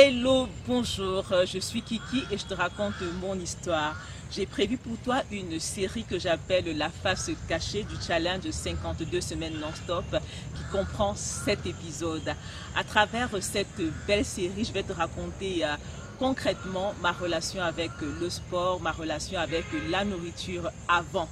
Hello, bonjour, je suis Kiki et je te raconte mon histoire. J'ai prévu pour toi une série que j'appelle La face cachée du challenge 52 semaines non-stop qui comprend 7 épisodes. À travers cette belle série, je vais te raconter concrètement ma relation avec le sport, ma relation avec la nourriture avant,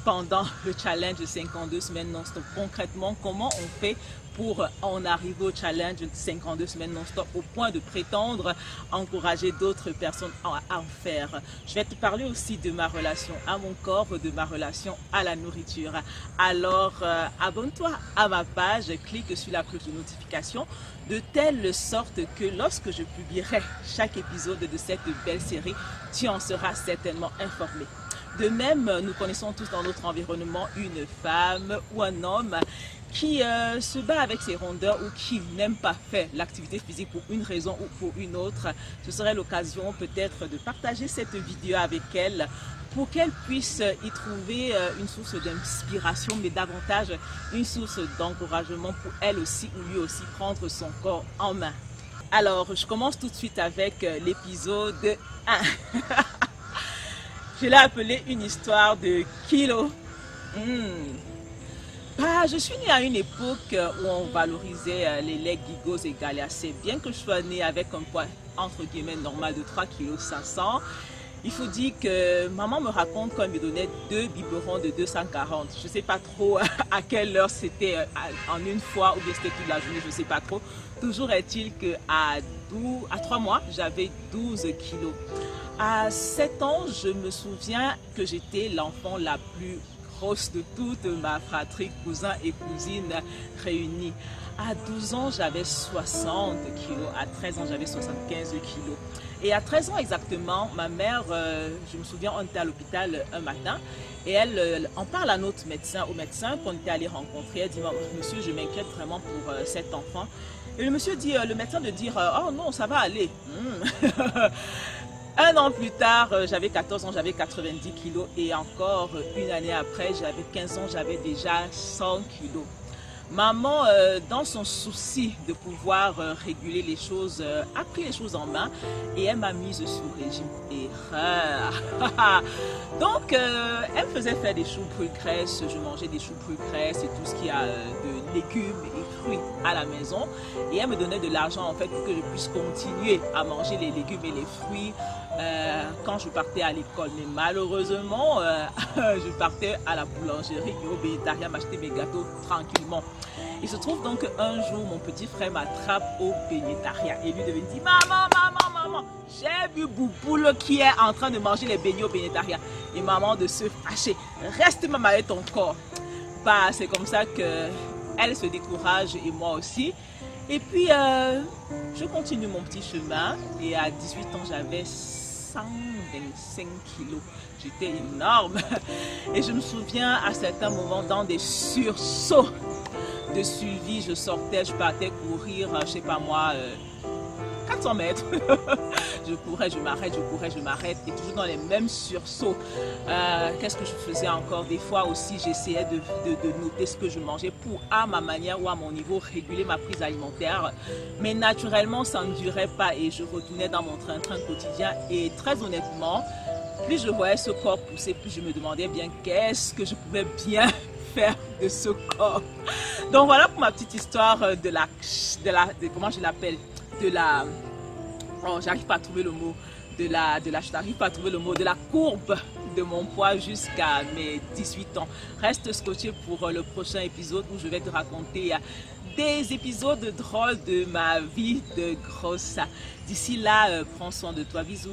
pendant le challenge 52 semaines non-stop. Concrètement, comment on fait pour en arriver au challenge 52 semaines non-stop au point de prétendre encourager d'autres personnes à en faire. Je vais te parler aussi de ma relation à mon corps, de ma relation à la nourriture. Alors, abonne-toi à ma page, clique sur la cloche de notification de telle sorte que lorsque je publierai chaque épisode de cette belle série, tu en seras certainement informé. De même, nous connaissons tous dans notre environnement une femme ou un homme qui se bat avec ses rondeurs ou qui n'aime pas faire l'activité physique pour une raison ou pour une autre. Ce serait l'occasion peut-être de partager cette vidéo avec elle pour qu'elle puisse y trouver une source d'inspiration, mais davantage une source d'encouragement pour elle aussi ou lui aussi prendre son corps en main. Alors, je commence tout de suite avec l'épisode 1. Je l'ai appelé une histoire de kilos. Je suis née à une époque où on valorisait les laits Gigos et Galéacées. Bien que je sois née avec un poids entre guillemets normal de 3,5 kg, il faut dire que maman me raconte quand elle me donnait 2 biberons de 240. Je ne sais pas trop à quelle heure c'était en une fois ou bien c'était toute la journée, je ne sais pas trop. Toujours est-il qu'à 3 mois, j'avais 12 kilos. À 7 ans, je me souviens que j'étais l'enfant la plus grosse de toute ma fratrie, cousins et cousines réunis. À 12 ans, j'avais 60 kilos. À 13 ans, j'avais 75 kilos. Et à 13 ans exactement, ma mère, je me souviens, on était à l'hôpital un matin et elle en parle à notre médecin, au médecin qu'on était allé rencontrer. Elle dit, monsieur, je m'inquiète vraiment pour cet enfant. Et le monsieur dit, le médecin de dire, oh non, ça va aller. Un an plus tard, j'avais 14 ans, j'avais 90 kilos et encore une année après, j'avais 15 ans, j'avais déjà 100 kilos. Maman, dans son souci de pouvoir réguler les choses, a pris les choses en main et elle m'a mise sous régime erreur. Donc, elle me faisait faire des choux bruts graisses, je mangeais des choux bruts graisses et tout ce qu'il y a de légumes et fruits à la maison. Et elle me donnait de l'argent en fait pour que je puisse continuer à manger les légumes et les fruits quand je partais à l'école. Mais malheureusement, je partais à la boulangerie et au végétarien m'acheter mes gâteaux tranquillement. Il se trouve donc qu'un jour, mon petit frère m'attrape au végétarien et lui me dit, maman, j'ai vu Bouboule qui est en train de manger les beignets au végétarien. Et maman de se fâcher, reste même avec ton corps. C'est comme ça qu'elle se décourage et moi aussi. Et puis, je continue mon petit chemin et à 18 ans, j'avais 125 kilos. J'étais énorme. Et je me souviens à certains moments dans des sursauts de suivi, je sortais, je partais courir, je sais pas moi, 400 mètres. Je courais, je m'arrête, je courais, je m'arrête et toujours dans les mêmes sursauts. Qu'est-ce que je faisais encore? Des fois aussi, j'essayais de noter ce que je mangeais pour, à ma manière ou à mon niveau, réguler ma prise alimentaire. Mais naturellement, ça ne durait pas et je retournais dans mon train-train quotidien. Et très honnêtement, plus je voyais ce corps pousser, plus je me demandais bien qu'est-ce que je pouvais bien faire de ce corps. Donc voilà pour ma petite histoire comment je l'appelle, j'arrive pas à trouver le mot, de la courbe de mon poids jusqu'à mes 18 ans. Reste scotché pour le prochain épisode où je vais te raconter des épisodes drôles de ma vie de grosse. D'ici là, prends soin de toi, bisous.